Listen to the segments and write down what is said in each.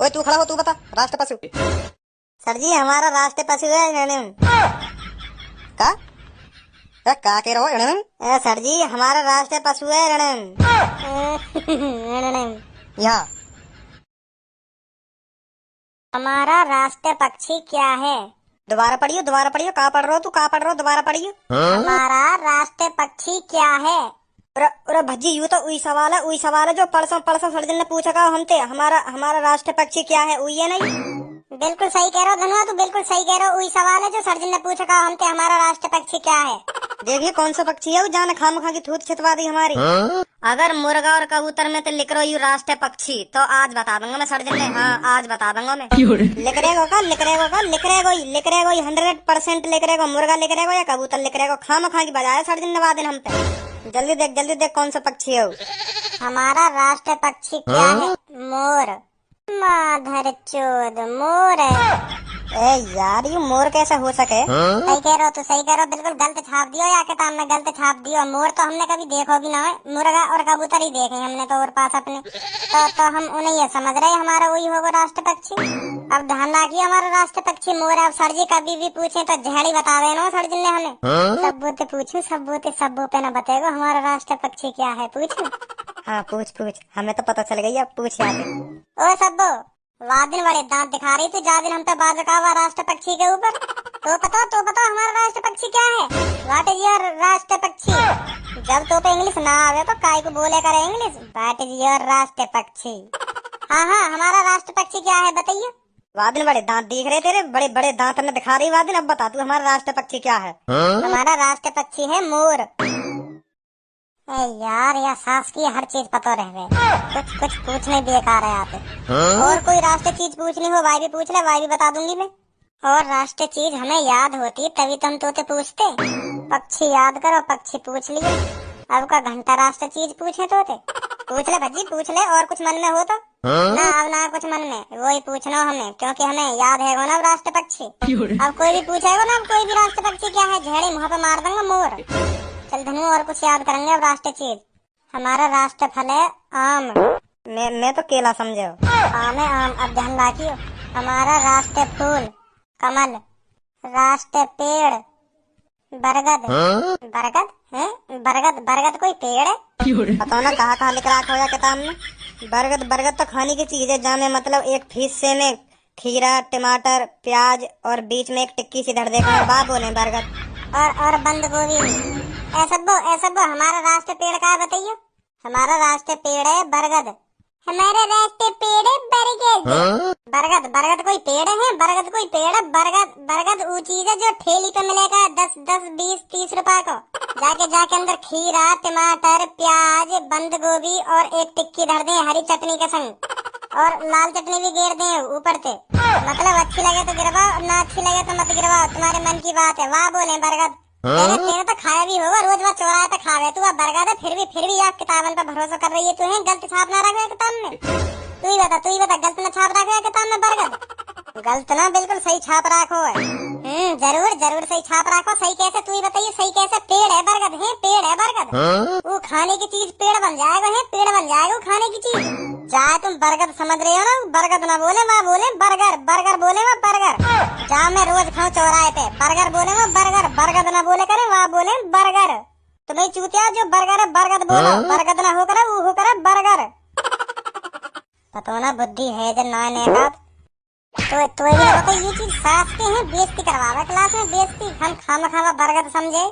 ओए तू खड़ा हो, तू बता राष्ट्र पशु। सर जी हमारा राष्ट्र पशु है रणन। का का कह रहे हो रणन? सर जी हमारा राष्ट्र पशु है रणन। रणन। यहाँ हमारा राष्ट्र पक्षी क्या है? दोबारा पढ़ियो, दोबारा पढ़ियो। का पढ़ रहे हो तू, का पढ़ रहे हो? दोबारा पढ़ियो। हमारा राष्ट्र पक्षी क्या है? अरे भज्जी यू तो उई सवाल है जो परसों परसों सर ने पूछा का हमसे। हमारा हमारा राष्ट्र पक्षी क्या है? उई है नहीं। बिल्कुल सही कह रहे हो धनुआ, तू बिल्कुल सही कह रहे हो। वही सवाल है जो सर्जन ने पूछा का हमसे, हमारा राष्ट्र पक्षी क्या है? देखिए कौन सा पक्षी है वो, जान खाम खा की थूत छितवा दी हमारी। अगर मुर्गा और कबूतर में तो लिख रही राष्ट्र पक्षी, तो आज बता दूंगा मैं सर्जन ने। हाँ आज बता दूंगा मैं। लिख रहेगा का, लिख रहेगा का, लिख रहेगा 100% लिख रहेगा। मुर्गा लिख रहेगा या कबूतर लिख रहेगा। खाम खा की बजाय सर्जन ने वादन हम पे। जल्दी देख कौन सा पक्षी है वो। हमारा राष्ट्र पक्षी क्या है? मोर। माधर चोद मोर है। ए यार ये मोर कैसे हो सके? सही कह रहे हो, तो सही कह रहे हो। बिल्कुल गलत छाप दियो या किताब में गलत छाप दियो। मोर तो हमने कभी देखो भी ना है, मुर्गा और कबूतर ही देखे हमने तो और पास अपने। तो हम उन्हें ये समझ रहे हमारा वही होगा राष्ट्र पक्षी। अब ध्यान रखिए हमारा राष्ट्र पक्षी मोर है। अब सर जी कभी भी पूछे तो झेड़ी बता देना सर जी ने हमें। सब्बू ते पूछू, सब्बू पे न बताएगा हमारा राष्ट्र पक्षी क्या है। पूछू? हाँ पूछ, हमें तो पता चल गई। अब पूछ यार। ओ सब्बू वादिन बड़े दांत दिखा रही तू जा दिन हम पे बाज का हुआ राष्ट्र पक्षी के ऊपर। तो बताओ हमारा राष्ट्र पक्षी क्या है? व्हाट इज योर राष्ट्र पक्षी? जब तो पे इंग्लिश ना आवे तो काय को बोले करे इंग्लिश। व्हाट इज योर राष्ट्र पक्षी? हाँ हमारा राष्ट्र पक्षी क्या है बताइए। वादिन बड़े दांत दिख रहे तेरे, बड़े बड़े दांत ने दिखा रही वादिन। अब बता तू हमारा राष्ट्र पक्षी क्या है? हमारा राष्ट्र पक्षी है मोर। यार या सास की हर चीज पता रहे। कुछ पूछने बेकार है आते। और कोई राष्ट्र चीज पूछनी हो भाई भी पूछ ले, भाई भी बता दूंगी मैं। और राष्ट्र चीज हमें याद होती तभी तो हम तोते पूछते। पक्षी याद करो, पक्षी पूछ लिए। अब का घंटा राष्ट्र चीज पूछे तोते। पूछ ले भज्जी पूछ ले, और कुछ मन में हो तो। ना अब ना कुछ मन में, वही पूछना हमें क्योंकि हमें याद है वो ना राष्ट्र पक्षी। अब कोई भी पूछेगा ना, अब कोई भी राष्ट्र पक्षी क्या है झेड़ी मुँह पे मार दूंगा मोर। चल धनु और कुछ याद करेंगे। अब राष्ट्र चीज हमारा राष्ट्र फल है आम। मैं तो केला समझे। आम है आम। अब ध्यान रखियो हमारा राष्ट्र फूल कमल। राष्ट्र पेड़ बरगद। बरगद है? बरगद कोई पेड़ है? बताओ ना कहाँ लिख रखा हो किताब में। बरगद तो खाने की चीज है, जहाँ मतलब एक हिस्से में खीरा टमाटर प्याज और बीच में एक टिक्की सी धर देकर बाप बोले बरगद। और बंद गोभी। ऐसा हमारा राष्ट्र पेड़ का है बताइए। हमारा राष्ट्र पेड़ है बरगद। हमारा राष्ट्र पेड़ है बरगद। बरगद कोई पेड़ है? बरगद कोई पेड़ है? बरगद वो चीज है जो ठेली पे मिलेगा 10 20 30 रुपए को। जाके अंदर खीरा टमाटर प्याज बंद गोभी और एक टिक्की धर दे हरी चटनी के संग, और लाल चटनी भी घेर दे ऊपर से। मतलब अच्छी लगे तो गिरवाओ, ना अच्छी लगे तो मत गिरवाओ, तुम्हारे मन की बात है। वाह बोले बरगद। तेरे तो खाया भी होगा, रोज वह चौराहे पे खावे तू। अब बरगद है फिर भी आप किताबन पे भरोसा कर रही है तू है। गलत छाप ना रखे किताब में। तू ही बता गलत ना छाप रखे किताब में बरगद? गलत ना बिल्कुल सही छाप रखो है। जरूर सही छाप रखो। सही कैसे तू ही बताइए, सही कैसे? पेड़ है बरगद है, पेड़ है बरगद। वो खाने की चीज पेड़ बन जाएगा है, पेड़ बन जाएगा वो खाने की चीज। चाहे तुम बरगद समझ रहे हो ना, बरगद ना बोले वहाँ बोले बर्गर बोले वहाँ बर्गर। जहाँ मैं रोज खाऊं चौराहे पे बर्गर बोले वहाँ बरगद ना बोले करे वहाँ बोले बर्गर। तुम्हें चूतिया जो बर्गर है बरगद बोलो, बरगद ना हो करे वो हो करे बर्गर। पता ना बुद्धि है जो नए बात। तो ये चीज सास के हैं बेइज्जती करवावे क्लास में बेइज्जती। हम खामा बरगद समझे।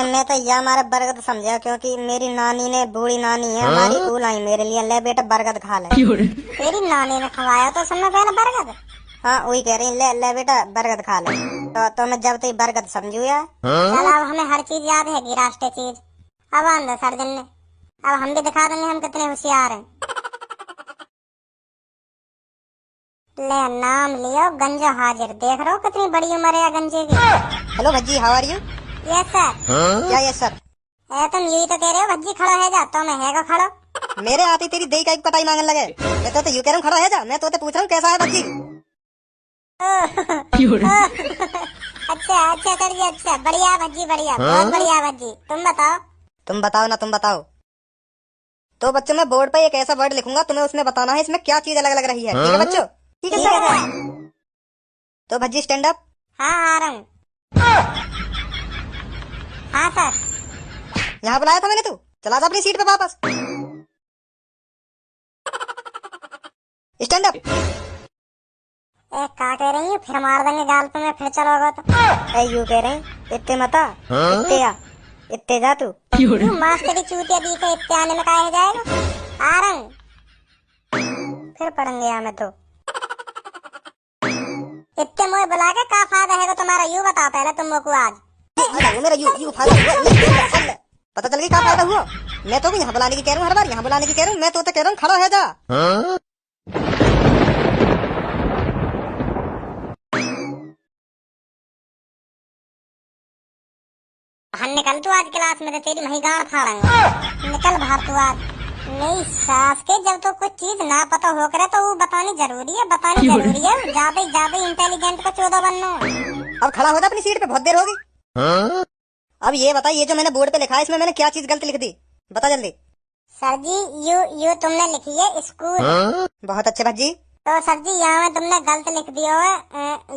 मैं तो यह हमारा बरगद समझा क्योंकि मेरी नानी ने, बूढ़ी नानी है हमारी, वो लाई मेरे लिए ले बेटा बरगद खा ले। तेरी नानी ने खवाया तो सुनना पहले बरगद। हाँ वही कह रही ले बेटा बरगद खा ले। तो मैं जब तक बरगद समझू यार। चल अब हमें हर चीज याद है कि राष्ट्रीय चीज। अब आंदो सर्जन ने, अब हम भी दिखा देंगे हम कितने होशियार हैं। ले नाम लियो गंजो हाजिर। देख रहे हो कितनी बड़ी उम्र है गंजे की। Hello Bhajji how are you? Yes sir. क्या यस सर? तुम यही तो कह रहे हो भज्जी खड़ो है जा, तो मैं है खड़ो। मेरे आती तेरी दही का एक पटाई मांगने लगे। मैं तो यू कह रहा हूँ खड़ा है जा, मैं तो पूछ रहा हूँ कैसा है भज्जी। अच्छा सर जी अच्छा, बढ़िया भज्जी बढ़िया, बहुत बढ़िया भज्जी। तुम बताओ ना तुम बताओ। तो बच्चों मैं बोर्ड पे एक ऐसा वर्ड लिखूंगा, तुम्हें उसमें बताना है इसमें क्या चीज अलग लग रही है। ठीक है बच्चों? ठीक है सर। तो भज्जी स्टैंड अप। हाँ आ रहा हूँ। हाँ सर। यहाँ बुलाया था मैंने, तू चला जा अपनी सीट पे वापस। Stand up. क्या कह रही हूँ, फिर मार देंगे गाल पे मैं, फिर चलोगा तो। यू कह रहे हैं इतने मता इतने आ इतने जा तू। मास्टरी चूतिया दी के इतने आने में काहे जाएगा। आ रहा हूँ। फिर पढ़ेंगे यहाँ में तो। इतने मुझे बुला के क्या फायदा है तुम्हारा, यू बताओ पहले तुम को आज। मेरा यू फायदा हुआ, पता चल गई क्या फायदा हुआ। मैं तो भी यहाँ बुलाने की कह रहा हूँ, हर बार यहाँ बुलाने की कह रहा हूँ। मैं तो कह रहा हूँ खड़ा है जा। निकल तू आज क्लास में, तेरी वही गाड़ फाड़ेंगे। निकल बाहर तू आज। नहीं सास के जब तो कुछ चीज ना पता हो करे तो वो बतानी जरूरी है, बतानी जरूरी है। ज्यादा इंटेलिजेंट को 14 बनना। अब खड़ा हो जा अपनी सीट पे, बहुत देर होगी। अब ये बता, ये जो मैंने बोर्ड पे लिखा है इसमें मैंने क्या चीज गलत लिख दी, बता जल्दी। सर जी यू तुमने लिखी है स्कूल। बहुत अच्छे भज्जी। तो सर जी यहाँ में तुमने गलत लिख दिया है।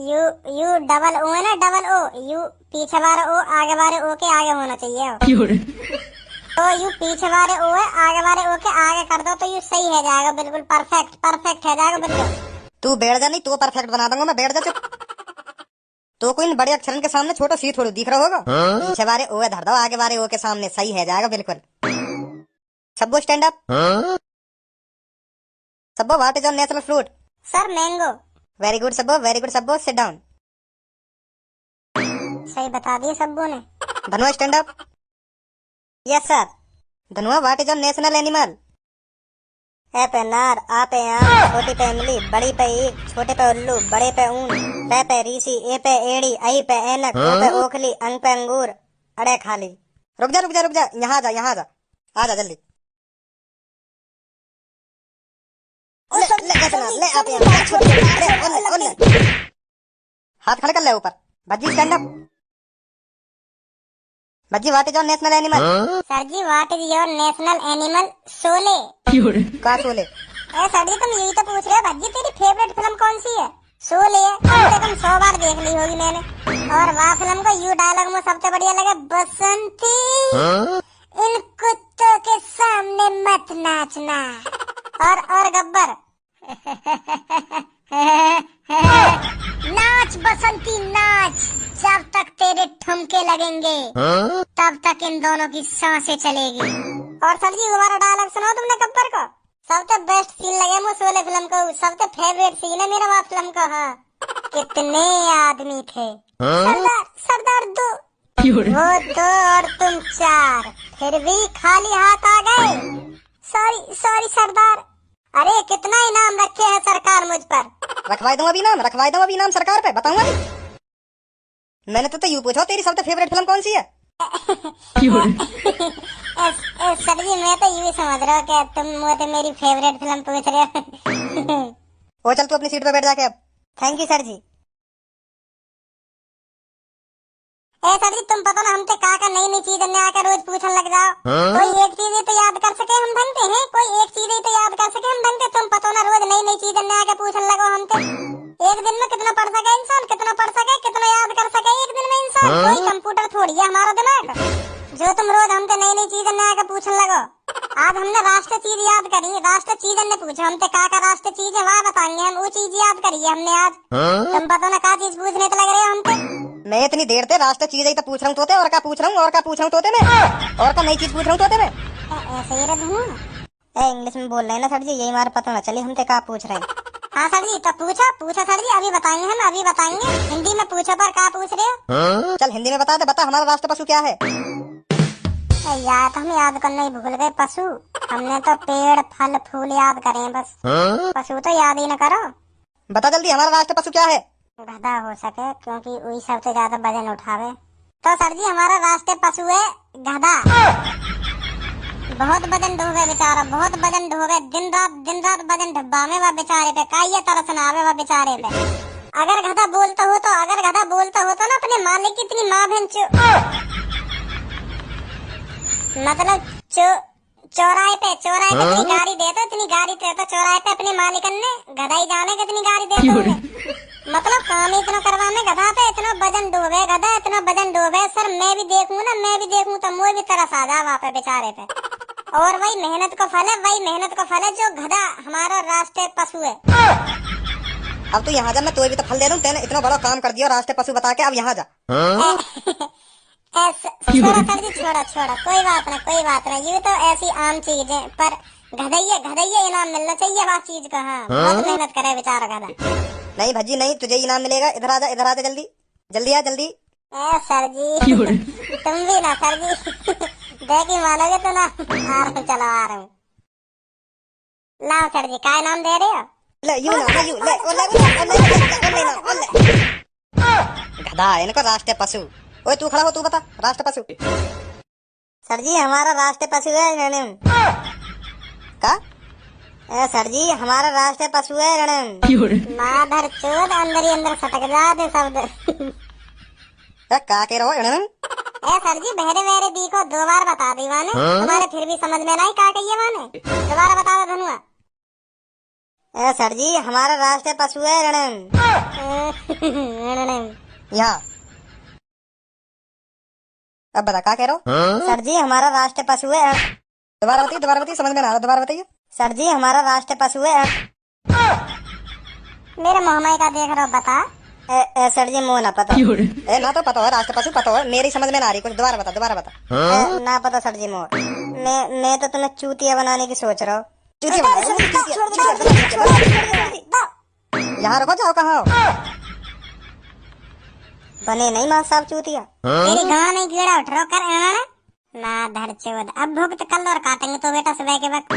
यू डबल ओ है ना, डबल ओ। यू पीछे वाले ओ आगे वाले ओ के आगे होना चाहिए। तो यू पीछे वाले ओ है, आगे वाले ओ के आगे कर दो तो यू सही है जाएगा, बिल्कुल परफेक्ट है जाएगा बिल्कुल। तू बैठ जा, नहीं तो परफेक्ट बना दूंगा मैं, बैठ जा चुप। तो कोई बड़े अक्षरन के सामने छोटा सी थोड़ी दिख रहा होगा। पीछे वाले ओ है धर दो, आगे वाले ओ के सामने, सही है जाएगा बिल्कुल। Sabo stand up. Sabo what is your national fruit? Sir mango. Very good Sabo, very good Sabo, sit down. सही बता दिए सबो ने। Dhanua stand up. Yes sir. Dhanua what is your national animal? ए पे नार, आ पे आम, छोटी पे इमली, बड़ी पे ईख, छोटे पे उल्लू, बड़े पे ऊन, पे रीसी, ए पे एड़ी, आई पे ऐनक, ओ पे ओखली, अंग पे अंगूर, अड़े खाली। रुक जा, यहाँ जा, आ जा जल्दी। ले हाथ खड़े कर ले ऊपर। Bhajji stand up. Bhajji what is your national animal? Sir ji what is your national animal? Sholay. का शोले? सर जी तुम यही तो पूछ रहे हो। भज्जी तेरी फेवरेट फिल्म कौन सी है? शोले है। कम से कम 100 बार देख ली होगी मैंने। और वह फिल्म को यू डायलॉग में सबसे बढ़िया लगा, बसंती इन कुत्तों के सामने मत नाचना। और गब्बर नाच बसंती नाच, जब तक तेरे ठुमके लगेंगे तब तक इन दोनों की सांसें चलेगी। और सर जी हमारा डायलॉग सुनाओ तुमने गब्बर को। सबसे बेस्ट सीन लगे मुझे शोले फिल्म को, सबसे फेवरेट सीन है मेरा वहाँ फिल्म का। हाँ कितने आदमी थे सरदार 2, वो 2 और तुम 4, फिर भी खाली हाथ आ गए। सॉरी सरदार। अरे कितना इनाम रखे है सरकार मुझ पर। रखवाई दूं अभी नाम सरकार पे, बताऊंगा नहीं। मैंने तो यूँ पूछा तेरी सबसे फेवरेट फिल्म कौन सी है? सर जी मैं तो यूँ समझ रहा हूँ कि तुम मुझे मेरी फेवरेट फिल्म पूछ रहे हो। वो चल तू अपनी सीट पे बैठ जाके अब। Thank you sir ji. Sir ji तुम पता ना हमसे का नई चीज आकर रोज पूछने लग जाओ। कोई एक चीज तो याद कर सके हम ढंग से हैं, कोई एक चीज तो याद कर सके हम ढंग से। तुम पता ना रोज नई चीज आकर पूछने लगो हमसे। एक दिन में कितना पढ़ सके इंसान, कितना पढ़ सके, कितना याद कर सके एक दिन में इंसान। कोई कंप्यूटर थोड़ी है हमारा दिमाग जो तुम रोज हमसे नई चीज आकर पूछने लगो। आज हमने राष्ट्र चीज याद करी, राष्ट्र चीज ने पूछा हमसे का राष्ट्र चीज है, वहाँ बताएंगे हम। वो चीज याद करी है हमने आज। तुम पता ना का चीज पूछने तो लग रहे हो हमसे। मैं इतनी देर से राष्ट्र चीज ही तो पूछ रहा हूँ तोते, और क्या पूछ रहा हूँ तोते में, और क्या नई चीज पूछ रहा हूँ तोते में। ऐसे ही रहूँ। इंग्लिश में बोल रहे हैं ना सर जी, यही हमारा पता ना चले हमसे क्या पूछ रहे हैं। हाँ सर जी तो पूछा सर जी, अभी बताएंगे हम, अभी बताएंगे। हिंदी में पूछो पर क्या पूछ रहे हो? चल हिंदी में बता दे, बता हमारा राष्ट्र पशु क्या है? यार तो हम याद करना ही भूल गए। पशु हमने तो पेड़ फल फूल याद करे बस। पशु तो याद ही न करो। बता जल्दी हमारा राष्ट्र पशु क्या है? गधा हो सके क्योंकि वही सबसे ज्यादा वजन उठावे। तो सर जी हमारा राष्ट्रीय पशु है गधा। बहुत वजन ढोवे बेचारा, बहुत वजन ढोवे। दिन रात वजन ढब्बा में वह बेचारे पे काई तरस न आवे वह बेचारे पे। अगर गधा बोलता हो तो ना अपने मालिक की इतनी माँ बहन मतलब चौराहे पे इतनी गाड़ी दे दो, इतनी गाड़ी दे दो चौराहे पे अपने मालिकन ने, गधा ही जाने कितनी गाड़ी दे दो उन्हें। मतलब काम ही इतना करवाने गधा पे, इतना वजन डूबे गधा, इतना वजन डूबे सर, मैं भी देखूं ना, मैं भी देखूं तो मुझे भी तरस आ जा वहाँ पे बेचारे पे। और वही मेहनत का फल है, वही मेहनत का फल है जो गधा हमारा राष्ट्रीय पशु है। अब तू यहाँ जा, मैं तुझे भी तो फल दे दूं। तेने इतना बड़ा काम कर दिया राष्ट्रीय पशु बता के, अब यहाँ जा। छोड़ा सर जी, छोड़ा, कोई बात ना, ये तो ऐसी आम चीज है, पर गधैया इनाम मिलना चाहिए बात चीज का। हाँ, बहुत मेहनत करे बेचारा गधा। नहीं भज्जी नहीं, तुझे इनाम मिलेगा। इधर आ जा जल्दी आ जल्दी। सर जी तुम भी ना सर जी देखी मानोगे तो ना। आ रहा हूँ लाओ सर जी, क्या इनाम दे रहे हो? ले यू ना, ले गधा, इनको राष्ट्रीय पशु। ओए तू खड़ा हो, तू बता राष्ट्रीय पशु। सर जी हमारा राष्ट्रीय पशु है रणम। का सर जी हमारा राष्ट्रीय पशु है रणम। माधर चोद अंदर ही अंदर सटक जाते शब्द। का कह रहे हो? सर जी बहरे बहरे दी को 2 बार बता दी वाने, तुम्हारे फिर भी समझ में नहीं का कहिए वाने, दोबारा बता दो धनुआ। सर जी हमारा राष्ट्रीय पशु है रणम। यहाँ अब बता का कह रहे हो? सर जी हमारा राष्ट्रीय पशु है। दोबारा बताइए, समझ में ना आ रहा, दोबारा बताइए। सर जी हमारा राष्ट्रीय पशु है। मेरे मोहमाई का देख रहा हो, बता। सर जी मुँह ना पता। ना तो पता हो, राष्ट्रीय पशु पता हो, मेरी समझ में ना आ रही कुछ। दोबारा बता। ना पता सर जी मोर। मैं तो तुम्हें चूतिया बनाने की सोच रहा हूँ। यहाँ रखो, जाओ कहाँ हो? बने नहीं माँ साहब चूतिया। तेरी गाँव नहीं कीड़ा उठ रहा कर ना धर चोद। अब भुगत कल और काटेंगे तो बेटा सुबह के वक्त।